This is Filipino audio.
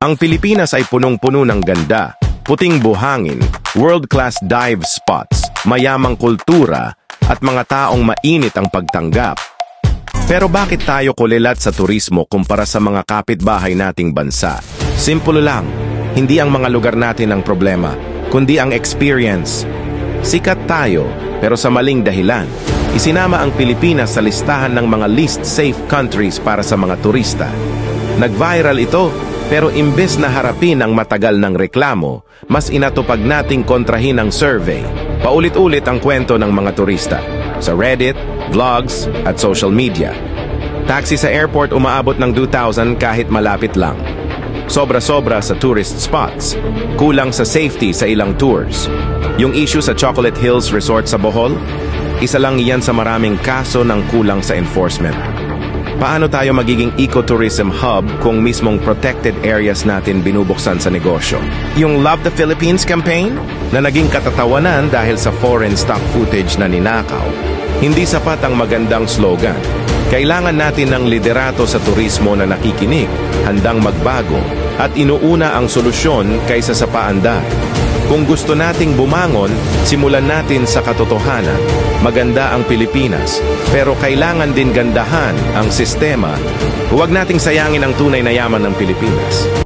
Ang Pilipinas ay punong-puno ng ganda, puting buhangin, world-class dive spots, mayamang kultura, at mga taong mainit ang pagtanggap. Pero bakit tayo kulilat sa turismo kumpara sa mga kapitbahay nating bansa? Simple lang, hindi ang mga lugar natin ang problema, kundi ang experience. Sikat tayo, pero sa maling dahilan. Isinama ang Pilipinas sa listahan ng mga least safe countries para sa mga turista. Nag-viral ito, pero imbes na harapin ang matagal ng reklamo, mas inatupag nating kontrahin ang survey. Paulit-ulit ang kwento ng mga turista sa Reddit, vlogs, at social media. Taxi sa airport umaabot ng 2,000 kahit malapit lang. Sobra-sobra sa tourist spots. Kulang sa safety sa ilang tours. Yung issue sa Chocolate Hills Resort sa Bohol, isa lang iyan sa maraming kaso ng kulang sa enforcement. Paano tayo magiging ecotourism hub kung mismong protected areas natin binubuksan sa negosyo? Yung Love the Philippines campaign na naging katatawanan dahil sa foreign stock footage na ninakaw, hindi sapat ang magandang slogan. Kailangan natin ng liderato sa turismo na nakikinig, handang magbago, at inuuna ang solusyon kaysa sa paandar. Kung gusto nating bumangon, simulan natin sa katotohanan. Maganda ang Pilipinas, pero kailangan din gandahan ang sistema. Huwag nating sayangin ang tunay na yaman ng Pilipinas.